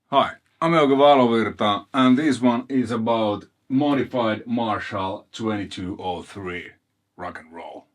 Hi, I'm Euge Valovirta, and this one is about Modified Marshall 2203. Rock and roll.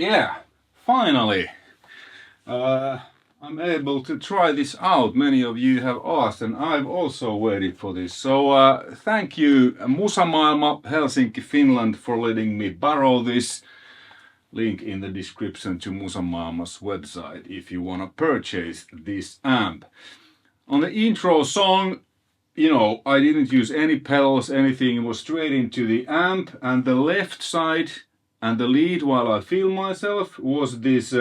yeah, finally I'm able to try this out. Many of you have asked and I've also waited for this. So thank you Musamaailma Helsinki, Finland for letting me borrow this. Link in the description to Musamaailma's website if you want to purchase this amp. On the intro song, you know, I didn't use any pedals, anything. It was straight into the amp, and the left side and the lead while I feel myself was this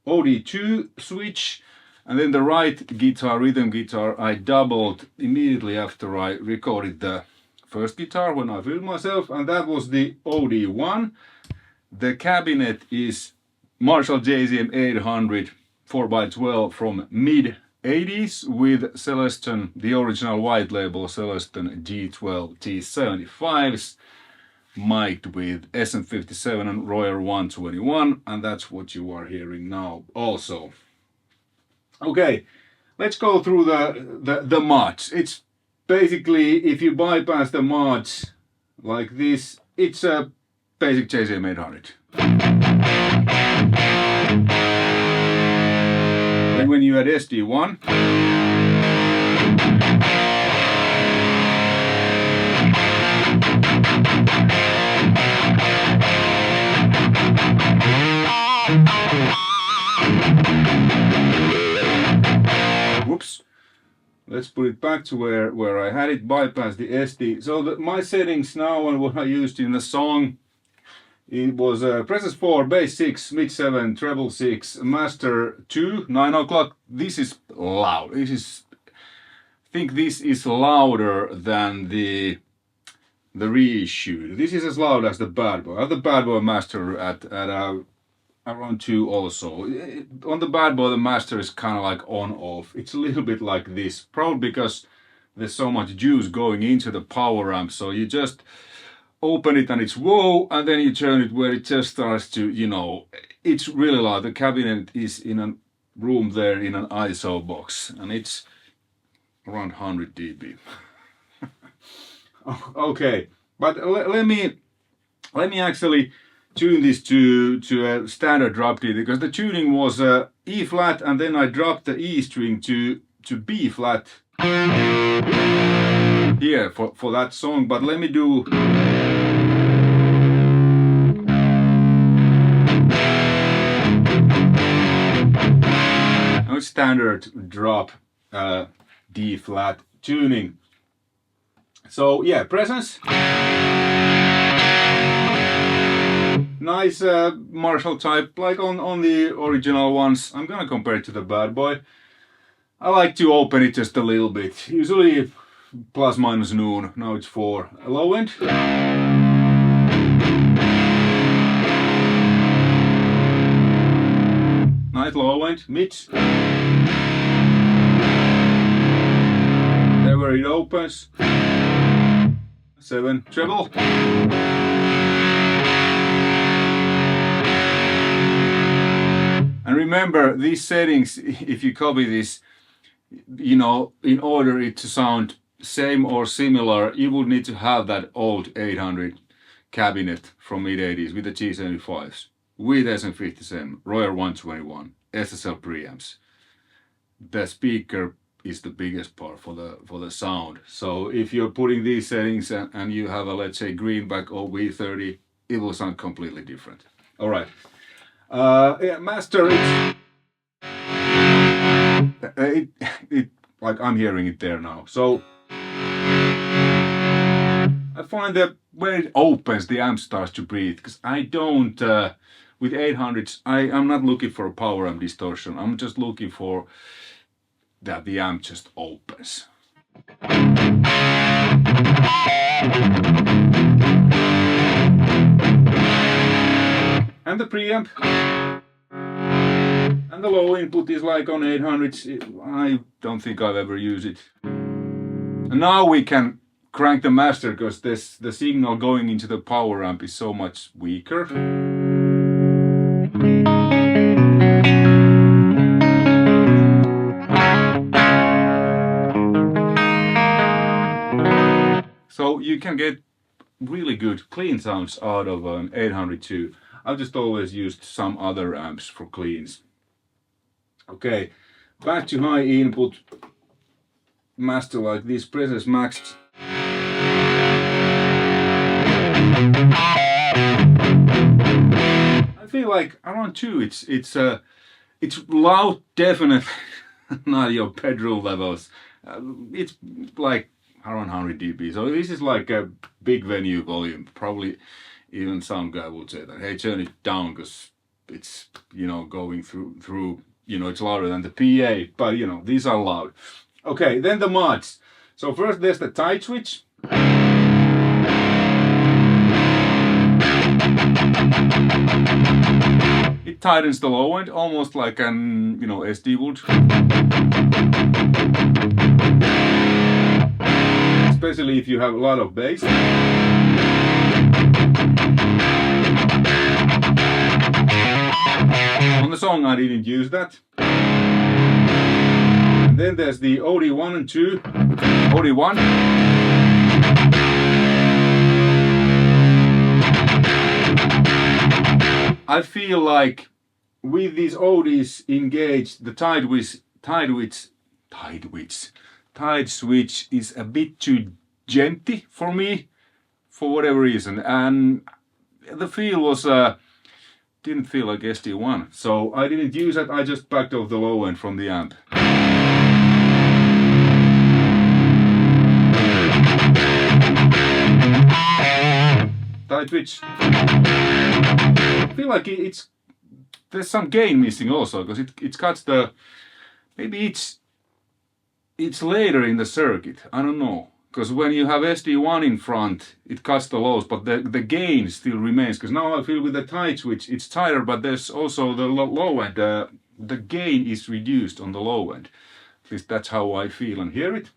OD2 switch, and then the right guitar, rhythm guitar, I doubled immediately after I recorded the first guitar when I feel myself, and that was the OD1. The cabinet is Marshall JCM800 4x12 from mid-80s with Celestion, the original white label Celestion G12 T75s, mic'd with SM57 and Royer 121, and that's what you are hearing now also. Okay, let's go through the mods. It's basically, if you bypass the mods like this, it's a basic JCM800. And when you add SD1, whoops, let's put it back to where I had it, bypass the SD. So my settings now and what I used in the song, it was presence 4, bass 6, mid 7, treble 6, master 2, 9 o'clock. This is loud. I think this is louder than the reissue. This is as loud as the Bad Boy. I have the Bad Boy master at around 2 also. On the Bad Boy the master is kind of like on off. It's a little bit like this, probably because there's so much juice going into the power amp, so you just open it and it's whoa, and then you turn it where it just starts to, you know, it's really loud. The cabinet is in a room there in an ISO box and it's around 100 dB. Okay, but let me actually tune this to a standard drop D, because the tuning was E flat and then I dropped the E string to B flat here for that song. But let me do standard drop D flat tuning. So yeah, presence, nice Marshall type, like on the original ones. I'm gonna compare it to the Bad Boy. I like to open it just a little bit, usually plus minus noon. Now it's 4. Low end, nice low end, mid, there where it opens, 7, treble, and remember these settings, if you copy this, you know, in order it to sound same or similar, you would need to have that old 800 cabinet from mid-80s with the G75s, with SM57, Royer 121, SSL preamps. The speaker is the biggest part for the sound. So if you're putting these settings and you have a, let's say, Greenback or V30, it will sound completely different. All right. Yeah, master, it like I'm hearing it there now. So I find that when it opens, the amp starts to breathe, because I don't with 800s, I'm not looking for a power amp distortion. I'm just looking for that the amp just opens. And the preamp and the low input is like on 800s. I don't think I've ever used it. And now we can crank the master, because the signal going into the power amp is so much weaker. So you can get really good clean sounds out of an 800 too. I've just always used some other amps for cleans. Okay, back to high input master like this, presence maxed. I feel like around 2, it's loud, definitely not your bedroom levels. It's like around 100 dB, so this is like a big venue volume. Probably even some guy would say that, hey, turn it down, because it's, you know, going through, you know, it's louder than the PA, but you know, these are loud. Okay, then the mods. So first there's the tight switch. It tightens the low end, almost like an, you know, SD would. Especially if you have a lot of bass. On the song I didn't use that. And then there's the OD1 and 2. OD1. I feel like with these ODs engaged, the tight switch is a bit too genty for me, for whatever reason, and the feel was didn't feel like SD1, so I didn't use it. I just backed off the low end from the amp. Tight switch. I feel like there's some gain missing also, because it cuts the, maybe it's later in the circuit, I don't know, because when you have SD1 in front it cuts the lows, but the gain still remains, because now I feel with the tight switch it's tighter, but there's also the low end, the gain is reduced on the low end. At least that's how I feel and hear it.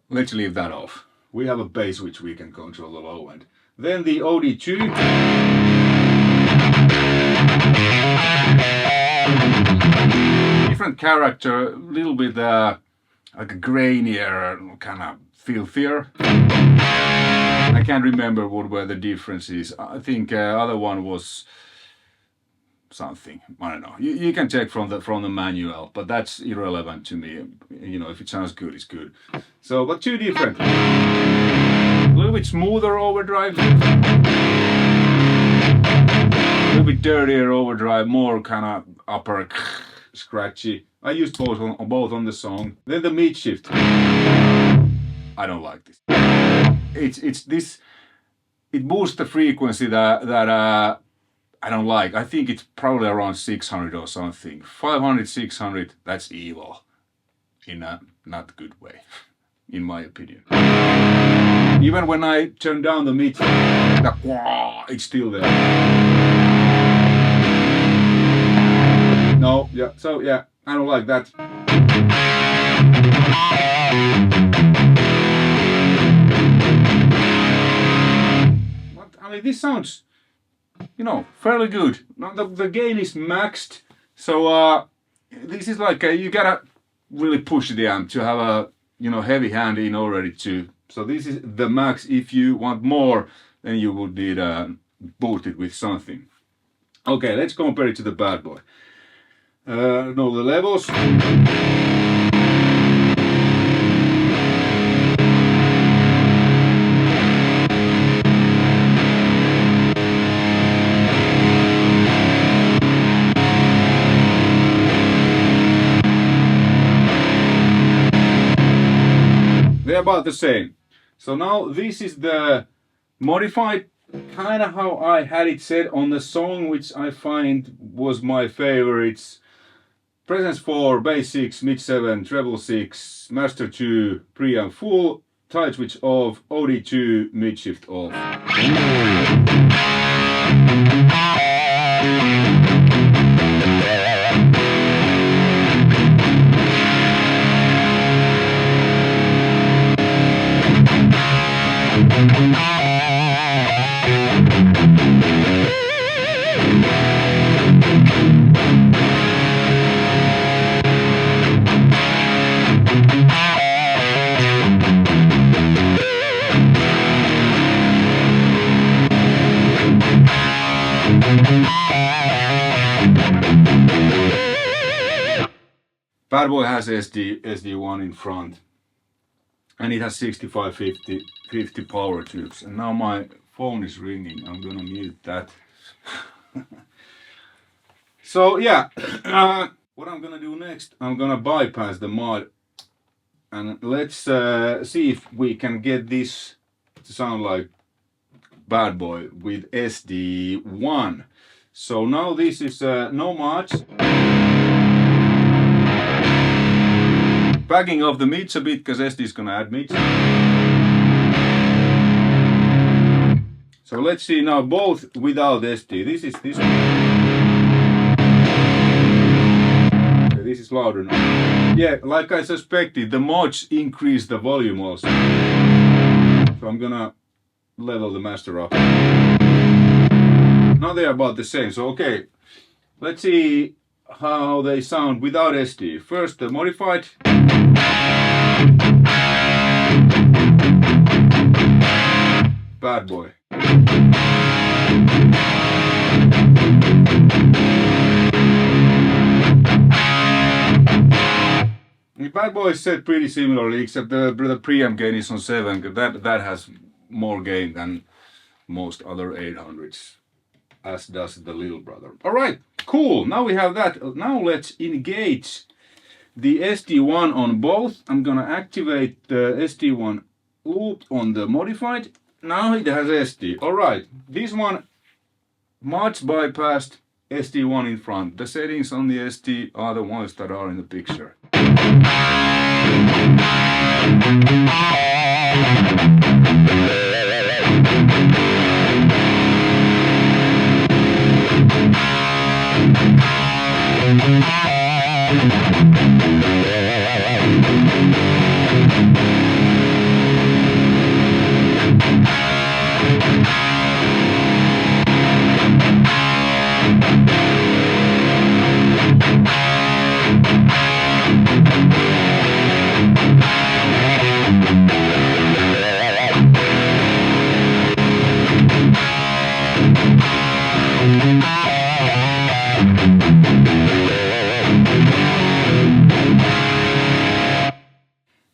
Let's leave that off. We have a bass which we can control the low end. Then the OD2. Different character, a little bit like a grainier, kind of filthier. I can't remember what were the differences. I think other one was something, I don't know. You can check from the manual, but that's irrelevant to me. You know, if it sounds good, it's good. So, but two different. A little bit smoother overdrive. A little bit dirtier overdrive, more kind of upper scratchy. I used both on the song. Then the mid shift. I don't like this. It's this. It boosts the frequency that I don't like. I think it's probably around 600 or something. 500, 600. That's evil, in a not good way, in my opinion. Even when I turn down the mid, it's still there. No, yeah, so yeah, I don't like that. But, I mean, this sounds, you know, fairly good. Now, the gain is maxed, so this is like you gotta really push the amp to have a, you know, heavy hand in already too. So this is the max. If you want more, then you would need boost it with something. Okay, let's compare it to the bad boy. No, the levels. They're about the same. So now this is the modified, kind of how I had it set on the song, which I find was my favorites. Presence 4, bass 6, mid 7, treble 6, master 2, preamp full, tight switch off, OD2, mid shift off. Bad Boy has SD1 in front, and it has 6550 power tubes. And now my phone is ringing. I'm gonna mute that. So yeah, what I'm gonna do next, I'm gonna bypass the mod, and let's see if we can get this to sound like Bad Boy with SD1. So now this is no mods. Backing off the mids a bit because SD is gonna add mids. So let's see now both without SD. This is this one. Okay, this is louder now. Yeah, like I suspected, the mods increase the volume also. So I'm gonna level the master up. Now they're about the same. So okay, let's see how they sound without SD. First the modified. Bad Boy. The Bad Boy is set pretty similarly, except the preamp gain is on 7. That has more gain than most other 800s, as does the little brother. Alright, cool, now we have that. Now let's engage the SD1 on both. I'm gonna activate the SD1 loop on the modified. Now it has SD. Alright, this one much bypassed, SD1 in front. The settings on the SD are the ones that are in the picture.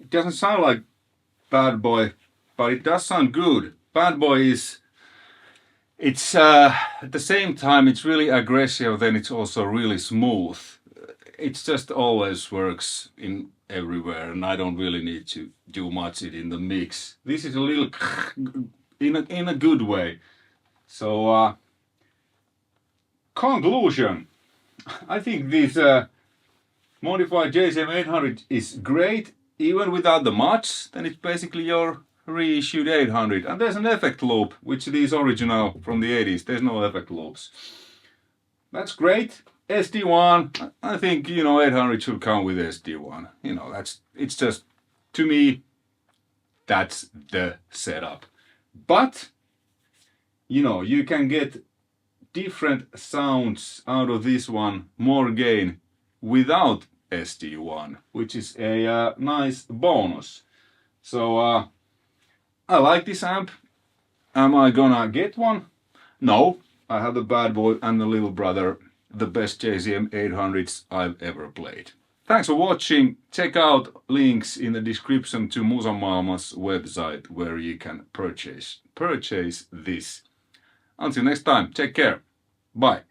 It doesn't sound like Bad Boy, but it does sound good. Bad Boy is, it's at the same time it's really aggressive, then it's also really smooth. It just always works in everywhere, and I don't really need to do much in the mix. This is a little in a good way. So conclusion, I think this modified JCM800 is great. Even without the mods, then it's basically your reissued 800. And there's an effect loop, which is original from the 80s. There's no effect loops. That's great. SD1, I think, you know, 800 should come with SD1. You know, it's just, to me, that's the setup. But, you know, you can get different sounds out of this one, more gain, without SD1, which is a nice bonus. So I like this amp. Am I gonna get one? No, I have the Bad Boy and the little brother, the best JCM800s I've ever played. Thanks for watching. Check out links in the description to Musa Maailma's website where you can purchase this. Until next time, take care. Bye.